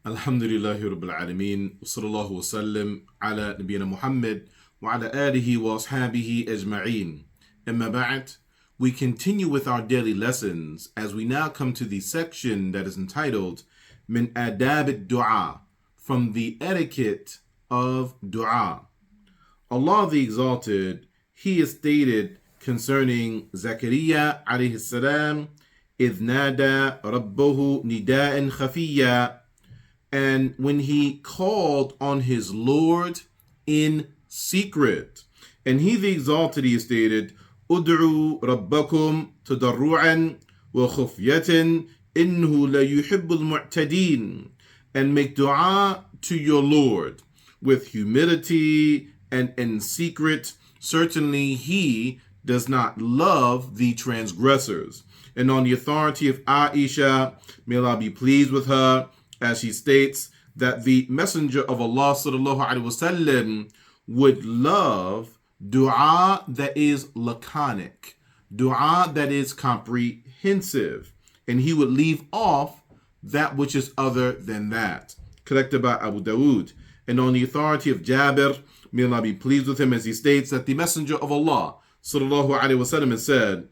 Alhamdulillahi Rabbil Alameen. Sallallahu wasallam ala Nabiyyina Muhammad wa ala alihi wa ashabihi ajma'een. Amma ba'd. We continue with our daily lessons as we now come to the section that is entitled Min Adab al-Du'a, from the etiquette of Du'a. Allah the Exalted, He has stated concerning Zakaria alayhi salam, إِذْ نَادَى رَبَّهُ نِدَاءً خَفِيًّا, and when he called on his Lord in secret. And He the Exalted, He stated, أُدْعُوا رَبَّكُمْ تَضَرُّعًا وَخُفْيَةً إِنَّهُ لَيُحِبُّ الْمُعْتَدِينَ, and make dua to your Lord with humility and in secret. Certainly He does not love the transgressors. And on the authority of Aisha, may Allah be pleased with her, as she states that the Messenger of Allah sallallahu alaihi wasallam would love dua that is laconic, dua that is comprehensive, and he would leave off that which is other than that. Collected by Abu Dawood. And on the authority of Jabir, may Allah be pleased with him, as he states that the Messenger of Allah sallallahu alaihi wasallam has said,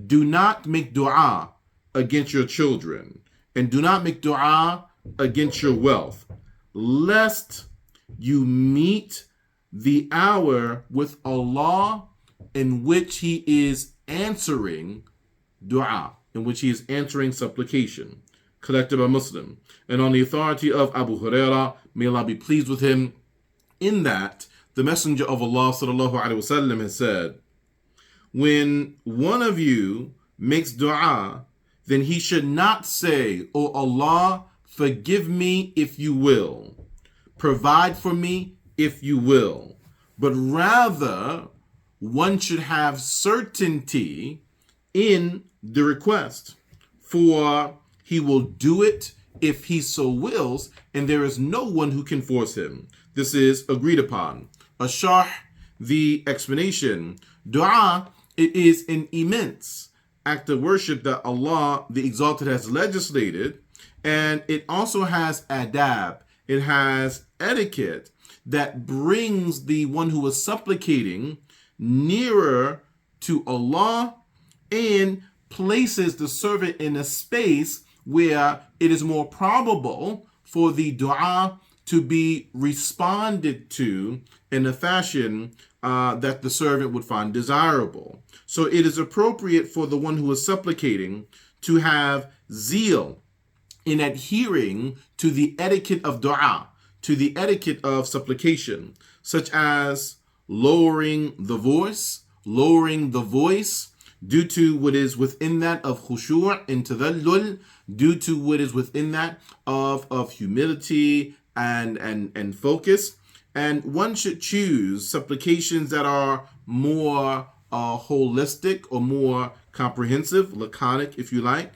do not make dua against your children, and do not make dua against your wealth, lest you meet the hour with Allah in which He is answering dua, in which He is answering supplication. Collected by Muslim. And on the authority of Abu Hurairah, may Allah be pleased with him, in that the Messenger of Allah sallallahu alaihi wasallam has said, when one of you makes dua, then he should not say, "O Allah, forgive me if you will, provide for me if you will," but rather one should have certainty in the request, for He will do it if He so wills, and there is no one who can force Him. This is agreed upon. Asharh, the explanation. Dua, it is an immense act of worship that Allah the Exalted has legislated, and it also has adab, it has etiquette that brings the one who is supplicating nearer to Allah and places the servant in a space where it is more probable for the dua to be responded to in a fashion that the servant would find desirable. So it is appropriate for the one who is supplicating to have zeal in adhering to the etiquette of dua, to the etiquette of supplication, such as lowering the voice due to what is within that of khushu' and tadallul, due to what is within that of humility and focus. And one should choose supplications that are more holistic or more comprehensive, laconic if you like.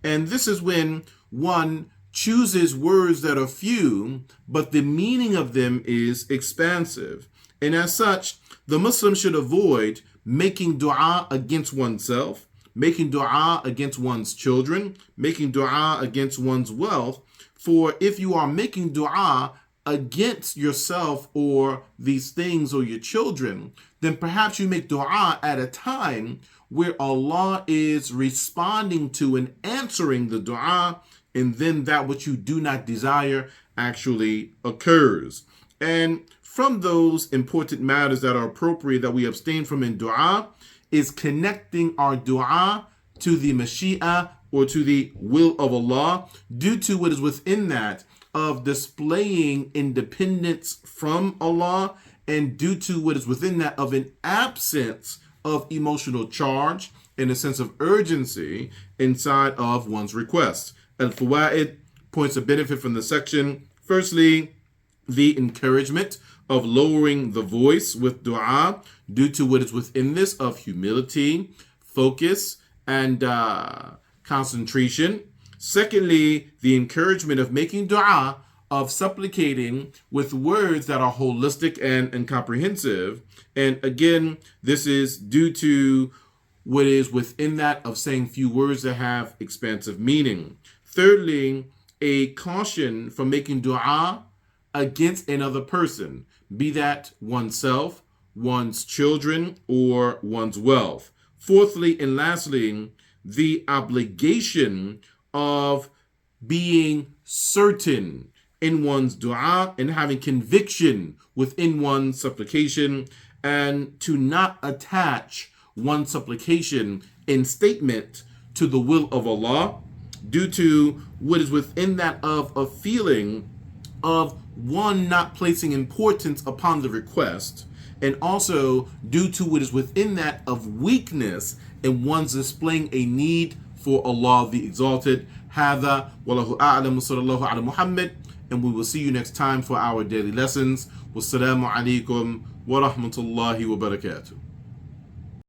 And this is when one chooses words that are few, but the meaning of them is expansive. And as such, the Muslim should avoid making dua against oneself, making dua against one's children, making dua against one's wealth. For if you are making dua against yourself or these things or your children, then perhaps you make dua at a time where Allah is responding to and answering the dua, and then that which you do not desire actually occurs. And from those important matters that are appropriate that we abstain from in dua is connecting our dua to the Mashiach, or to the will of Allah, due to what is within that of displaying independence from Allah, and due to what is within that of an absence of emotional charge and a sense of urgency inside of one's request. Al-Fawaid, points of benefit from the section. Firstly, the encouragement of lowering the voice with dua due to what is within this of humility, focus, and concentration. Secondly, the encouragement of making dua, of supplicating with words that are holistic and comprehensive. And again, this is due to what is within that of saying few words that have expansive meaning. Thirdly, a caution from making dua against another person, be that oneself, one's children, or one's wealth. Fourthly and lastly, the obligation of being certain in one's dua and having conviction within one's supplication, and to not attach one's supplication in statement to the will of Allah, due to what is within that of a feeling of one not placing importance upon the request, and also due to what is within that of weakness in one's displaying a need for Allah the Exalted. Hada wallahu a'lam, sallallahu ala Muhammad, and we will see you next time for our daily lessons. Wassalamu alaikum wa rahmatullahi wa barakatuh.